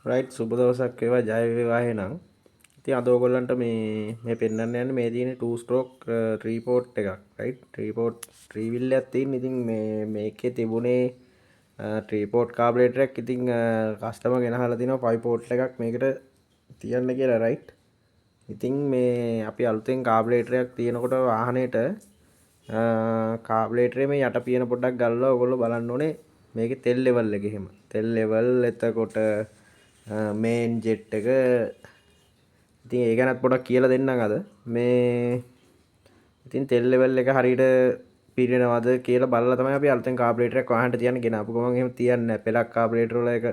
Right සුබ දවසක් වේවා ජය වේවා එහෙනම්. ඉතින් අද ඔයගොල්ලන්ට මේ පෙන්වන්න යන්නේ මේ තියෙන 2 stroke tree pot එකක්. Right tree pot tree wheel එකක් තියෙන. ඉතින් මේකේ තිබුණේ tree pot carburetor එකක්. ඉතින් කස්ටමර් ගෙනහලා තිනවා 5 pot එකක් මේකට තියන්න කියලා රයිට්. ඉතින් මේ අපි අලුතෙන් carburetor එකක් තියෙනකොට වාහනේට carburetor මේ යට පියන පොඩ්ඩක් ගල්ලා ඔයගොල්ලෝ බලන්න ඕනේ මේකේ තෙල් ලෙවල් එක එහෙම. තෙල් ලෙවල් එතකොට මේන් ජෙට් එක ඉතින් ඒ ගැනත් පොඩක් කියලා දෙන්නම් අද මේ ඉතින් තෙල් ලෙවල් එක හරියට පිරෙනවද කියලා බලලා තමයි අපි අලුතෙන් කාබුරේටර් එකක් වාහනට තියන්න ගෙනාපු ගමන් එහෙම තියන්නේ නැහැ පෙලක් කාබුරේටර් වල එක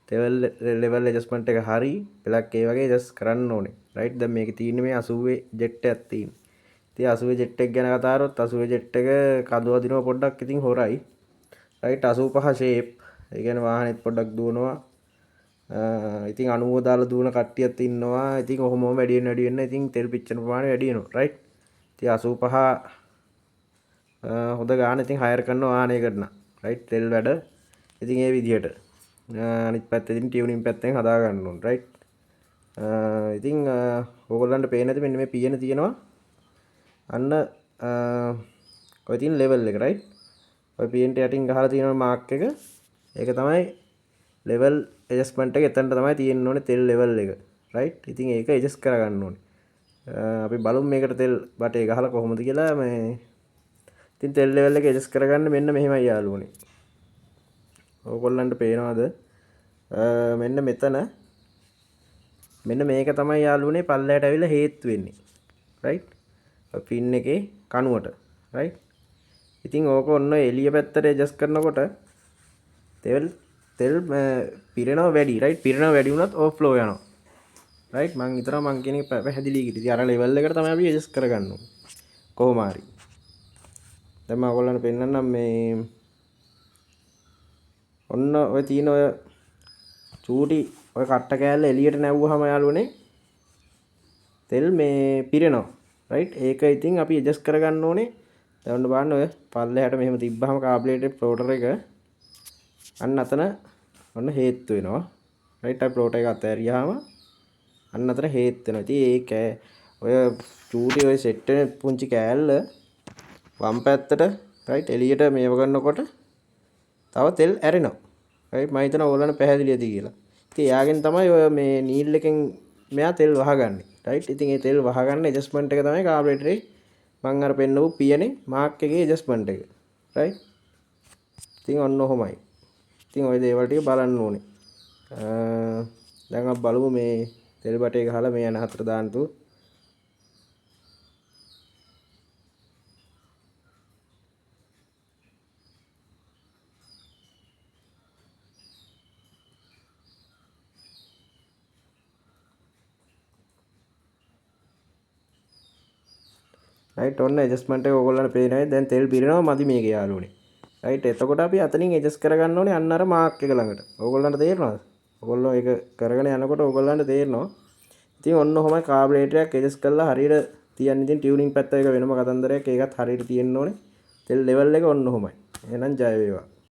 තෙල් ලෙවල් ඇඩ්ජස්ට්මන්ට් එක හරි පෙලක් ඒ වගේ ඇඩ්ජස්ට් කරන්න ඕනේ රයිට් දැන් මේකේ තියෙන්නේ මේ 80 ජෙට් එකක් තියෙන්නේ ඉතින් 80 ජෙට් එක ගැන කතා කරොත් 80 ජෙට් එක කඳු අදිනවා පොඩ්ඩක් ඉතින් හොරයි රයිට් 85 ෂේප් ඒ කියන්නේ වාහනේත් පොඩ්ඩක් දුවනවා ඉතින් 90 දාලා දුවන කට්ටියත් ඉන්නවා. ඉතින් ඔහොමම වැඩි වෙන ඉතින් තෙල් පිච්චෙන ප්‍රමාණය වැඩි වෙනවා. රයිට්. ඉතින් 85 හොඳ ගාන ඉතින් හයර් කරන වාහනයකට නම්. රයිට් තෙල් වැඩ. ඉතින් ඒ විදිහට. අනිත් පැත්තේ ඉතින් ටියුනින් පැත්තෙන් හදා ගන්න ඕන. රයිට්. ඉතින් ඕගොල්ලන්ට පේන්නේ නැති මෙන්න මේ පියන තියෙනවා. අන්න ඔය තියෙන ලෙවල් එක. රයිට්. ඔය පියන්ට යටින් ගහලා තියෙන මාක් එක. ඒක තමයි ලෙවල් ඇඩ්ජස්ට්මන්ට් එක එතනට තමයි තියෙන්න ඕනේ තෙල් ලෙවල් එක. රයිට්. ඉතින් ඒක ඇඩ්ජස්ට් කරගන්න ඕනේ. අපි බලමු මේකට තෙල් බටේ ගහලා කොහොමද කියලා මේ ඉතින් තෙල් ලෙවල් එක ඇඩ්ජස්ට් කරගන්න මෙන්න මෙහෙමයි යාළුවනේ. ඕගොල්ලන්ට පේනවද? මෙන්න මෙතන මෙන්න මේක තමයි යාළුවනේ පල්ලයට ඇවිල්ලා හේතු වෙන්නේ. රයිට්. පින් එකේ කණුවට. රයිට්. ඉතින් ඕක ඔන්න එළිය පැත්තට ඇඩ්ජස්ට් කරනකොට තෙල් පිරෙනවා වැඩි රයිට් පිරෙනවා වැඩි වුණත් ඕවර්ෆ්ලෝ යනවා රයිට් මම හිතනවා මං කියන එක පැහැදිලි කිව්ද ඉතින් අර ලෙවල් එකට තමයි අපි ඇඩ්ජස්ට් කරගන්න ඕනේ කොහොම හරි දැන් මම ඔයගොල්ලන්ට පෙන්නන්නම් මේ ඔන්න ඔය තියෙන ඔය චූටි ඔය කට්ට කෑල්ල එළියට නැව්වහම යාළුවනේ තෙල් මේ පිරෙනවා රයිට් ඒක ඉතින් අපි ඇඩ්ජස්ට් කරගන්න ඕනේ දැන් ඔන්න බලන්න ඔය පල්ලෙහාට මෙහෙම තිබ්බහම කාබුරේටර් ෆ්ලෝටර් එක අන්න අතන ඔන්න හේතු වෙනවා රයිට් අය ප්ලෝට් එක අතෑරියාම අන්න අතන හේතු වෙනවා ඉතින් ඒක ඔය චූටි ඔය සෙට් වෙන පුංචි කෑල්ල වම් පැත්තට රයිට් එළියට මේව කරනකොට තව තෙල් ඇරෙනවා රයිට් මම හිතනවා ඕගොල්ලන්ට පැහැදිලි ඇති කියලා ඉතින් එයාගෙන් තමයි ඔය මේ නීල් එකෙන් මෙයා තෙල් වහගන්නේ රයිට් ඉතින් ඒ තෙල් වහගන්න ඇඩ්ජස්ට්මන්ට් එක තමයි කාබුරේටරේ මම අර පෙන්නපු පියනේ මාක් එකේ ඇඩ්ජස්ට්මන්ට් එක රයිට් ඉතින් ඔන්න ඔහොමයි ඉතින් ওই දේවල් ටික බලන්න ඕනේ. දැන් අපි බලමු මේ තෙල් බටේ ගහලා මේ යන හතර දාන්න තු. රයිට් ඔන්න ඇඩ්ජස්ට්මන්ට් එක ඕගොල්ලන්ට පේනවා. දැන් තෙල් පිරෙනවා මදි මේකේ යාළුවනේ. රයිට් එතකොට අපි අතනින් ඇඩ්ජස්ට් කරගන්න ඕනේ අන්න අර මාක් එක ළඟට. ඕගොල්ලන්ට තේරෙනවද? ඕගොල්ලෝ ඒක කරගෙන යනකොට ඕගොල්ලන්ට තේරෙනවා. ඉතින් ඔන්න ඔහොමයි කාබුරේටර් එකක් ඇඩ්ජස්ට් කරලා හරියට තියන්න. ඉතින් ටියුනින් පැත්ත එක වෙනම කතන්දරයක්. ඒකත් හරියට තියෙන්න ඕනේ. තෙල් ලෙවල් එක ඔන්න ඔහොමයි. එහෙනම් ජය වේවා.